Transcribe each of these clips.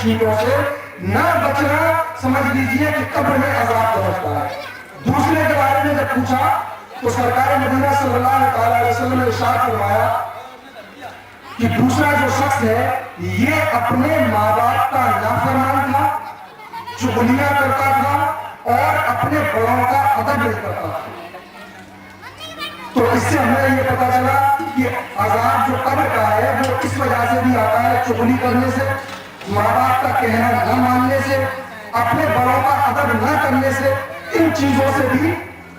چیزوں سے نہ بچنا سمجھ لیجئے کہ قبر میں عذاب پہنچتا ہے۔ دوسرے کے بارے میں جب پوچھا تو سرکار مدینہ صلی اللہ علیہ وسلم نے ارشاد فرمایا کہ دوسرا جو شخص ہے یہ اپنے ماں باپ کا نافرمان تھا، چغلیاں کرتا تھا اور اپنے بڑوں کا ادب نہیں کرتا تھا۔ تو اس سے ہمیں یہ پتا چلا کہ عذاب جو قبر کا ہے وہ اس وجہ سے بھی آتا ہے، چغلی کرنے سے، ماں باپ کا کہنا نہ ماننے سے، اپنے بڑوں کا ادب نہ کرنے سے، ان چیزوں سے بھی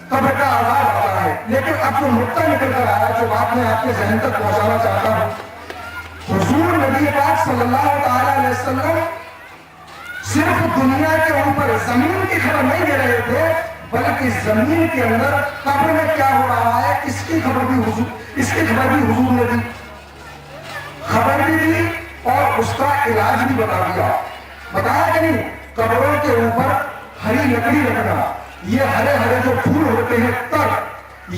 قبر کا عذاب آتا ہے۔ لیکن اب جو نقطہ نکل کر آیا، جو بات میں آپ کے ذہن تک پہنچانا چاہتا ہوں، حضور نبی پاک صلی اللہ علیہ وسلم صرف دنیا کے اوپر زمین کی خبر نہیں دے رہے تھے، بلکہ زمین کے اندر قبر میں کیا ہو رہا ہے اس کی خبر بھی حضور نے دی، خبر بھی دی اور اس کا علاج بھی بتا دیا۔ بتایا کہ نہیں، قبروں کے اوپر ہری لکڑی رکھنا، یہ ہرے ہرے جو پھول ہوتے ہیں تر،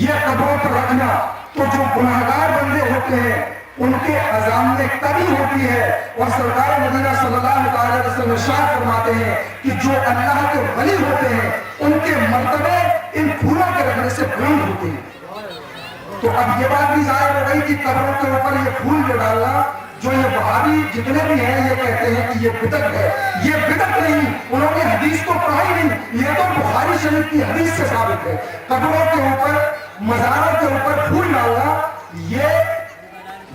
یہ قبروں پر رکھنا، تو جو گناہگار بندے ہوتے ہیں ان کے عذاب میں کمی ہوتی ہے۔ اور سرکار مدینہ صلی اللہ علیہ وسلم ارشاد فرماتے ہیں کہ جو اللہ کے ولی ہوتے ہیں ان کے مرتبے ان پھولوں کے رکھنے سے بلند ہوتے ہیں۔ تو اب یہ بات بھی ظاہر ہو گئی کہ قبروں کے اوپر یہ پھول جو ڈالنا، جو یہ وہابی جتنے بھی ہیں یہ کہتے ہیں کہ یہ بدعت ہے، یہ بدعت نہیں، انہوں نے حدیث کو پڑھا ہی نہیں، یہ تو بخاری شریف کی حدیث سے ثابت ہے۔ قبروں کے اوپر، مزاروں کے اوپر پھول ڈالنا یہ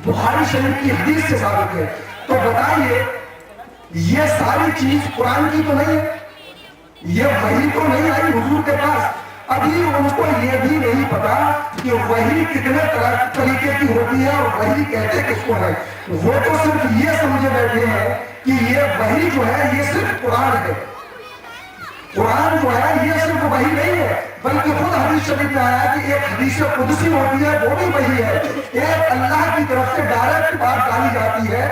بخاری شریف کی حدیث سے ثابت ہے۔ تو بتائیے یہ ساری چیز قرآن کی تو نہیں ہے، یہ وحی تو نہیں آئی حضور کے پاس۔ ابھی ان کو یہ بھی نہیں پتا کہ وحی کتنے طریقے کی ہوتی ہے اور وحی کہتے کس کو ہے۔ وہ تو صرف یہ سمجھے بیٹھے ہیں کہ یہ وحی جو ہے یہ صرف قرآن ہے، قرآن جو ہے یہ صرف وحی نہیں ہے، بلکہ خود حدیث شریف میں آیا کہ ایک حدیث قدسی ہوتی ہے وہ بھی وحی ہے، ایک اللہ کی طرف سے ڈائریکٹ بات ڈالی جاتی ہے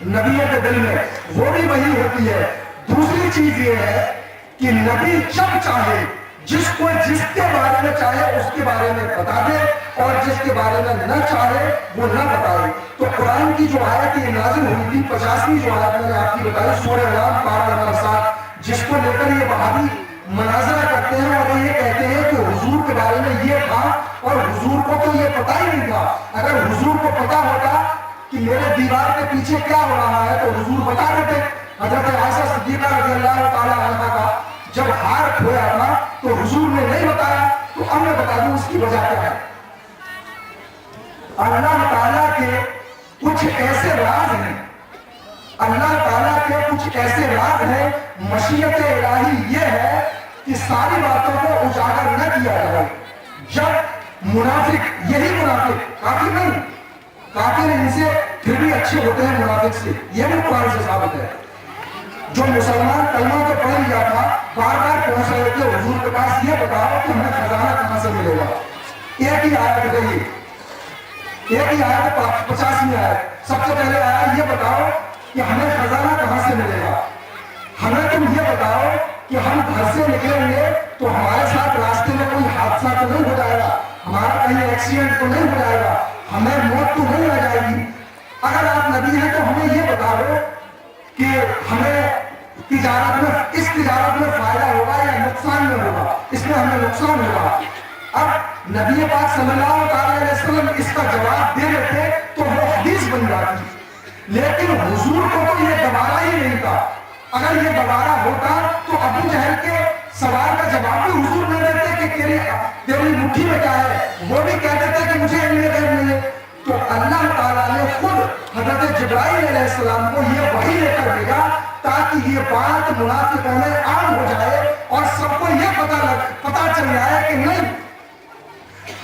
نبیوں کے دل میں، وہ بھی وحی ہوتی ہے۔ دوسری چیز یہ ہے کہ نبی جب چاہے جس کو جس کے بارے میں چاہے اس کے بارے میں بتا دے اور جس کے بارے میں نہ چاہے وہ نہ بتائے۔ تو قرآن کی جو آیت یہ نازل ہوئی تھی 50ویں جو آیت میں نے آپ کی بتائی سورہ نام پارہ نمبر 7، جس کو لے کر یہ وہابی مناظرہ کرتے ہیں اور یہ کہتے ہیں کہ حضور کے بارے میں یہ تھا اور حضور کو تو یہ پتہ ہی نہیں تھا۔ اگر حضور کو پتا ہوتا کہ میرے دیوار کے پیچھے کیا ہو رہا ہے تو حضور بتا دیتے۔ حضرت عائشہ صدیقہ رضی اللہ تعالی عنہا کا جب ہار کھویا تھا تو حضور نے نہیں بتایا، تو اب میں بتا دوں اس کی وجہ کیا ہے۔ اللہ تعالیٰ کے کچھ ایسے راز ہیں، اللہ تعالیٰ کے کچھ ایسے راز ہیں، مشیت الہی یہ ہے کہ ساری باتوں کو اجاگر نہ کیا جائے۔ جب منافق، یہی منافق، کافر نہیں، کافر ان سے پھر بھی اچھے ہوتے ہیں منافق سے، یہ بھی قرآن سے ثابت ہے۔ جو مسلمان کلمہ تو پڑھ لیا تھا، بار بار پہنچ رہے تھے حضور کے پاس، یہ بتاؤ کہ ہمیں خزانہ کہاں سے ملے گا۔ ایک ہی آیت گئی، ایک ہی آیت 50ویں آیت، سب سے پہلے آیا یہ بتاؤ کہ ہمیں خزانہ کہاں سے ملے گا۔ ہمیں تم یہ بتاؤ کہ ہم گھر سے نکلیں گے تو ہمارے ساتھ راستے میں کوئی حادثہ تو نہیں ہو جائے گا، ہمارا کہیں ایکسیڈنٹ تو نہیں ہو جائے گا، ہمیں موت تو نہیں آ جائے گی۔ اگر آپ نبی ہیں تو ہمیں یہ بتاؤ کہ ہمیں تجارت میں، اس تجارت میں فائدہ ہوگا یا نقصان میں ہوگا، اس میں ہمیں نقصان ہوگا۔ اب نبی پاک صلی اللہ علیہ وسلم اس کا جواب دے دیتے تو وہ حدیث بن جاتی، لیکن حضور کو تو یہ دوبارہ ہی نہیں تھا۔ اگر یہ دوبارہ ہوتا تو ابو جہل کے سوال کا جواب بھی حضور نہ دیتے کہ تیری مٹھی میں کیا ہے، وہ بھی کہتے تھے کہ مجھے علم غیب نہیں ہے۔ تو اللہ تعالیٰ نے خود حضرت جبرائیل علیہ السلام کو یہ وحی لے کر بھیجا تاکہ یہ بات منافقوں میں عام ہو جائے اور سب کو یہ پتا چل جائے کہ نہیں،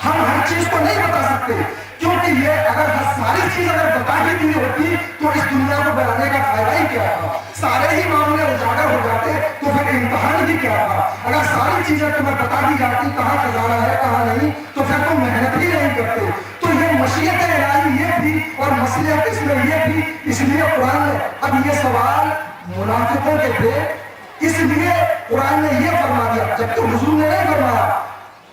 ہم ہر چیز کو نہیں بتا سکتے، کیونکہ یہ اگر ساری چیز اگر بتا ہی دی ہوتی تو اس دنیا کو بنانے کا فائدہ ہی کیا تھا، سارے ہی معاملے اجاگر ہو جاتے تو پھر امتحان ہی کیا تھا۔ اگر ساری چیزیں تمہیں بتا دی جاتی کہاں خزانہ ہے کہاں نہیں تو پھر تم محنت ہی نہیں کرتے۔ تو یہ مشیت الہی یہ تھی اور مصلحت اس میں یہ تھی، اس لیے قرآن نے اب یہ سوال منافقوں کے تھے، اس لیے قرآن نے یہ فرما دیا، جب تو حضور نے نہیں فرمایا،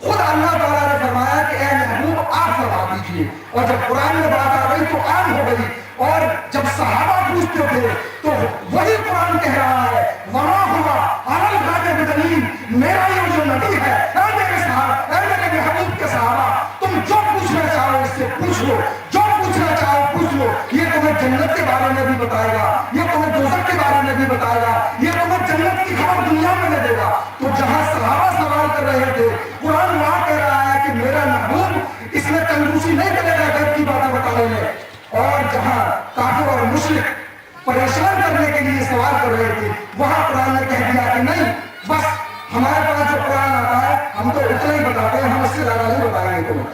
خود اللہ تعالیٰ نے فرمایا کہ اے محبوب آپ فرما دیجیے، اور جب قرآن میں بات آ گئی تو عام ہو گئی، اور جب صحابہ پوچھتے تھے تو وہی بتائے گا, یہ تمہیں جنت کی خبر دنیا میں دے دے گا. تو جہاں صحابہ سوال کر رہے تھے, قرآن وہاں کہہ رہا ہے کہ میرا محبوب اس میں کنجوسی نہیں کرے گا غیب کی باتیں بتانے میں. اور جہاں کافر اور مشرک پریشان کرنے کے لیے سوال کر رہے تھے, وہاں قرآن نے کہہ دیا کہ نہیں, بس ہمارے پاس جو قرآن آتا ہے ہم تو اتنا ہی بتاتے ہیں, ہم اس سے زیادہ نہیں بتائیں گے تمہیں.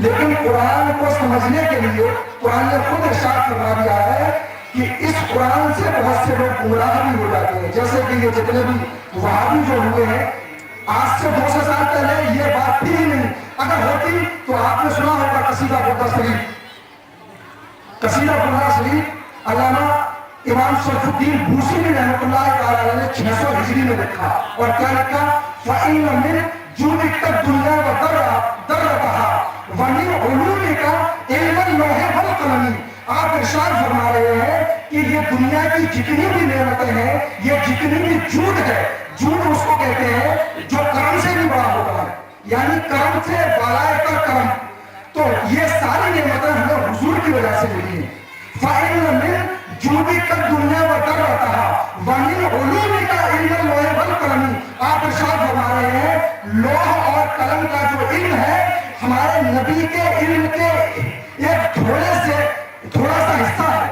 لیکن قرآن کو سمجھنے کے لیے قرآن نے خود ارشاد فرما دیا ہے کہ اس قرآن سے بہت سے لوگ گمراہ بھی ہو جاتے ہیں. جیسے کہ یہ جتنے بھی وہابی جو ہوئے ہیں, آج سے 200 سال پہلے یہ بات تھی ہی نہیں. اگر ہوتی تو آپ نے سنا ہوگا قصیدہ بردا شریف. قصیدہ بردا شریف علامہ امام شرف الدین بوصیری رحمۃ اللہ تعالی نے 600 ہجری میں لکھا, اور کیا لکھا؟ فَإِنَّ مِنْ جُودِكَ الدُّنْيَا وَدَرَّتَهَا وَمِنْ عُلُومِكَ عِلْمَ اللَّوْحِ وَالْقَلَمِ. آپ ارشاد فرما رہے ہیں کہ یہ دنیا کی جتنی بھی نعمتیں ہیں, یہ جتنی بھی جود ہے, جود اس کو کہتے ہیں جو کرم سے بھی بڑا ہوتا ہے, یعنی کرم سے بالائے کا کرم. تو یہ ساری نعمتیں ہمیں حضور کی وجہ سے ملی ہیں. فَإِنَّ مِنْ جُودِكَ الدُّنْيَا وَدَرَّتَهَا وَمِنْ عُلُومِكَ عِلْمَ اللَّوْحِ وَالْقَلَمِ. آپ ارشاد فرما رہے ہیں لوح اور قلم کا جو علم ہے, ہمارے نبی کے علم کے ایک تھوڑا سا حصہ ہے.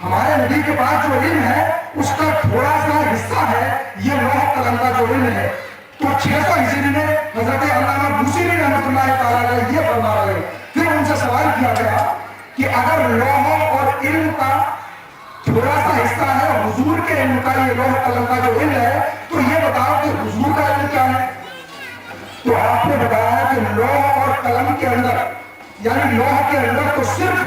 ہمارے نبی کے پاس جو علم ہے اس کا تھوڑا سا حصہ ہے یہ لوح قلم کا جو علم ہے. تو 600 ہجری میں حضرت علامہ بوصیری رحمۃ اللہ تعالی علیہ یہ فرما رہے ہیں. پھر ان سے سوال کیا گیا کہ اگر لوح اور علم کا تھوڑا سا حصہ ہے حضور کے علم کا, یہ لوح قلم کا جو علم ہے, تو یہ بتاؤ کہ حضور کا علم کیا ہے؟ تو آپ نے بتایا کہ لوح اور قلم کے اندر, یعنی لوح کے اندر تو صرف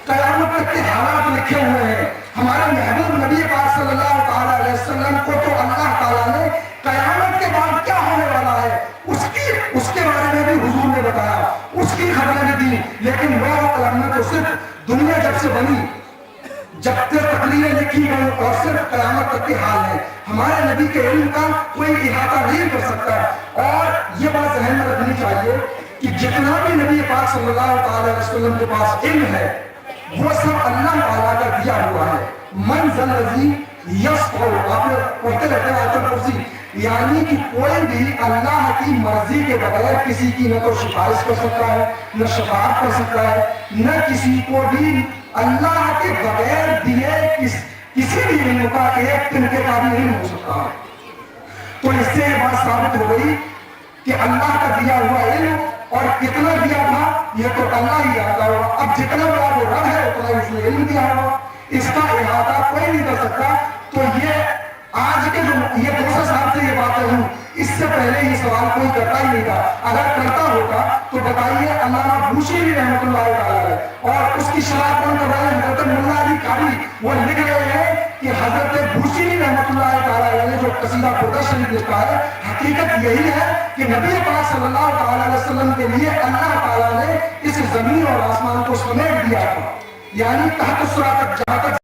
قیامت تک کے حالات لکھے ہوئے ہیں. ہمارے محبوب نبی پاک صلی اللہ تعالی علیہ وسلم کو تو اللہ تعالیٰ نے قیامت کے بعد کیا ہونے والا ہے اس کے بارے میں بھی حضور نے بتایا, اس کی خبریں بھی دی. لیکن لوح اور قلم میں تو صرف دنیا جب سے بنی, جب تک تقریریں لکھی گئی, اور صرف قیامت تک کے حال ہے. ہمارے نبی کے علم کا کوئی احاطہ نہیں کر سکتا. اور یہ بات ذہن میں رکھنی چاہیے کہ جتنا بھی نبی پاک صلی اللہ تعالی علیہ وسلم کے پاس علم ہے وہ سب اللہ تعالیٰ کا دیا ہوا ہے. من ذا الذی یشفع, آپ نے پڑھتے رہتے ہیں آیت الکرسی, یعنی کہ کوئی بھی اللہ کی مرضی کے بغیر کسی کی نہ تو سفارش کر سکتا ہے, نہ شفاعت کر سکتا ہے, نہ کسی کو بھی اللہ کے بغیر دیے کسی بھی علم کا ایک تنکے کا بھی نہیں ہو سکتا. تو اس سے یہ بات ثابت ہو گئی کہ اللہ کا دیا ہوا علم, اور کتنا دیا تھا یہ تو اللہ ہی جانتا ہوگا. اب جتنا بڑا وہ رب ہے اتنا اس نے علم دیا ہوگا, اس کا احاطہ کوئی نہیں کر سکتا. تو یہ آج کے جو یہ 200 سال سے یہ باتیں ہوں, اس سے پہلے یہ سوال کوئی کرتا ہی نہیں تھا. اگر کرتا ہوتا تو بتائیے علامہ بوصیری رحمۃ اللہ تعالی اور اس کی شرح کون کر رہے ہیں؟ حضرت ملا علی قاری. وہ لکھ رہے ہیں کہ حضرت بوصیری رحمۃ اللہ تعالی نے جو قصیدہ بردا شریف لکھا ہے, حقیقت یہی ہے کہ نبی پاک صلی اللہ تعالی علیہ وسلم کے لیے اللہ تعالیٰ نے اس زمین اور آسمان کو سمیٹ دیا تھا, یعنی تحت الثری تک جہاں تک